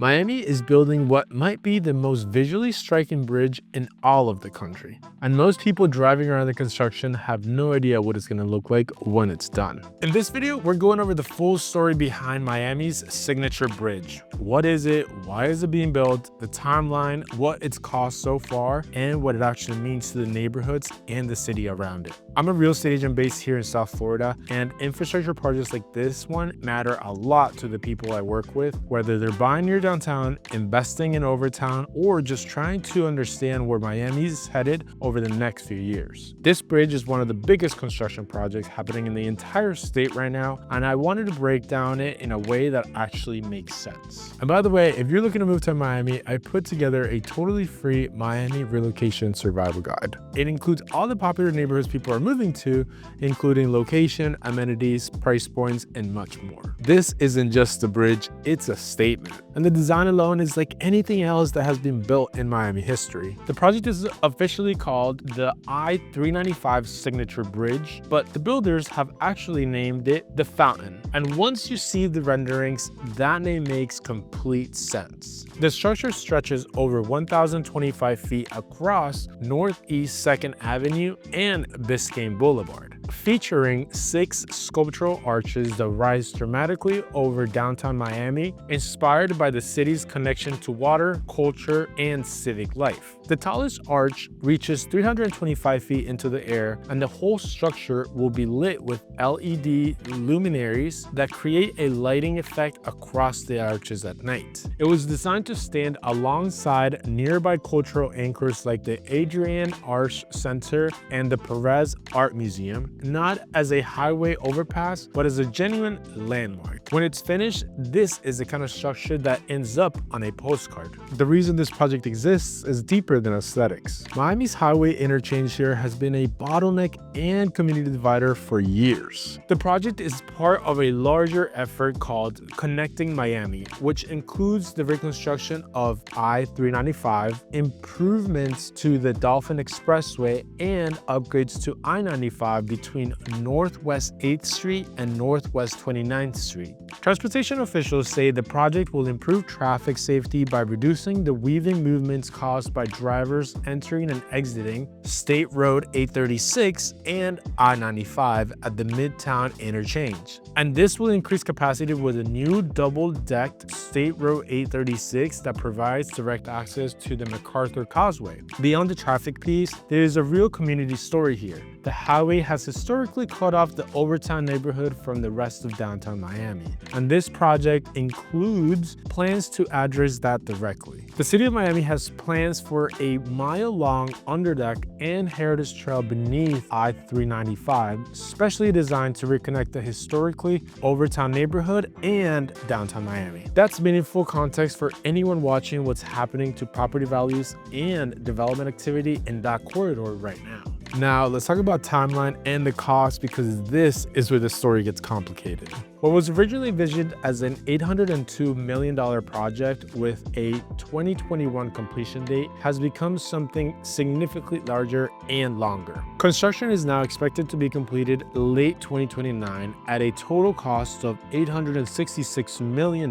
Miami is building what might be the most visually striking bridge in all of the country. And most people driving around the construction have no idea what it's going to look like when it's done. In this video, we're going over the full story behind Miami's signature bridge. What is it? Why is it being built? The timeline, what it's cost so far, and what it actually means to the neighborhoods and the city around it. I'm a real estate agent based here in South Florida, and infrastructure projects like this one matter a lot to the people I work with, whether they're buying near downtown, investing in Overtown, or just trying to understand where Miami's headed over the next few years. This bridge is one of the biggest construction projects happening in the entire state right now, and I wanted to break down it in a way that actually makes sense. And by the way, if you're looking to move to Miami, I put together a totally free Miami relocation survival guide. It includes all the popular neighborhoods people are moving to, including location, amenities, price points, and much more. This isn't just a bridge, it's a statement. And the design alone is like anything else that has been built in Miami history. The project is officially called the I-395 Signature Bridge, but the builders have actually named it the Fountain. And once you see the renderings, that name makes complete sense. The structure stretches over 1,025 feet across Northeast 2nd Avenue and Biscayne Boulevard, featuring 6 sculptural arches that rise dramatically over downtown Miami, inspired by the city's connection to water, culture, and civic life. The tallest arch reaches 325 feet into the air, and the whole structure will be lit with LED luminaries that create a lighting effect across the arches at night. It was designed to stand alongside nearby cultural anchors like the Adrian Arch Center and the Perez Art Museum, not as a highway overpass, but as a genuine landmark. When it's finished, this is the kind of structure that ends up on a postcard. The reason this project exists is deeper than aesthetics. Miami's highway interchange here has been a bottleneck and community divider for years. The project is part of a larger effort called Connecting Miami, which includes the reconstruction of I-395, improvements to the Dolphin Expressway, and upgrades to I-95 between Northwest 8th Street and Northwest 29th Street. Transportation officials say the project will improve traffic safety by reducing the weaving movements caused by drivers entering and exiting State Road 836 and I-95 at the Midtown Interchange. And this will increase capacity with a new double-decked State Road 836 that provides direct access to the MacArthur Causeway. Beyond the traffic piece, there is a real community story here. The highway has historically cut off the Overtown neighborhood from the rest of downtown Miami, and this project includes plans to address that directly. The city of Miami has plans for a mile-long underdeck and heritage trail beneath I-395, specially designed to reconnect the historically Overtown neighborhood and downtown Miami. That's meaningful context for anyone watching what's happening to property values and development activity in that corridor right now. Now, let's talk about timeline and the cost, because this is where the story gets complicated. What was originally envisioned as an $802 million project with a 2021 completion date has become something significantly larger and longer. Construction is now expected to be completed late 2029 at a total cost of $866 million.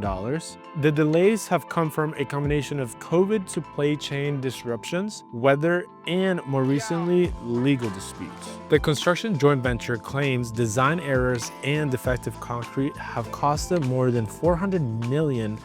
The delays have come from a combination of COVID supply chain disruptions, weather, and more recently, legal disputes. The construction joint venture claims design errors and defective concrete have cost them more than $400 million,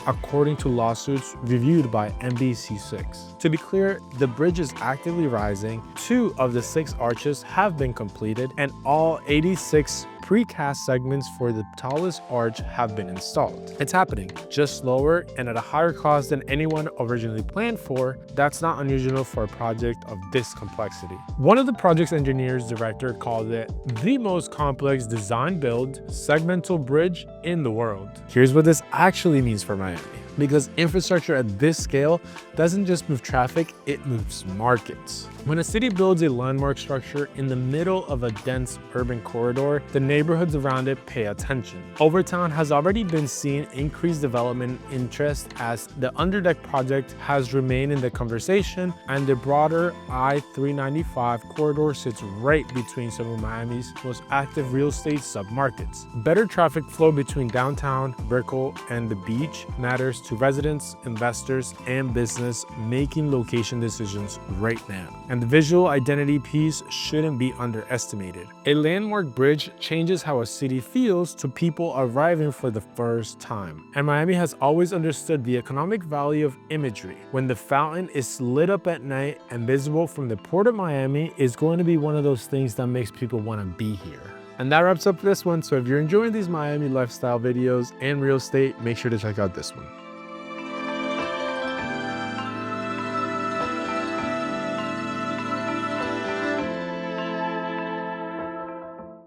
according to lawsuits reviewed by NBC6. To be clear, the bridge is actively rising. 2 of the 6 arches have been completed, and all 86 precast segments for the tallest arch have been installed. It's happening, just slower and at a higher cost than anyone originally planned for. That's not unusual for a project of this complexity. One of the project's engineers director called it the most complex design build segmental bridge in the world. Here's what this actually means for Miami. Because infrastructure at this scale doesn't just move traffic, it moves markets. When a city builds a landmark structure in the middle of a dense urban corridor, the neighborhoods around it pay attention. Overtown has already been seeing increased development interest as the underdeck project has remained in the conversation, and the broader I-395 corridor sits right between some of Miami's most active real estate submarkets. Better traffic flow between downtown, Brickell, and the beach matters to residents, investors, and business making location decisions right now. And the visual identity piece shouldn't be underestimated. A landmark bridge changes how a city feels to people arriving for the first time. And Miami has always understood the economic value of imagery. When the fountain is lit up at night and visible from the Port of Miami, is going to be one of those things that makes people want to be here. And that wraps up this one. So if you're enjoying these Miami lifestyle videos and real estate, make sure to check out this one.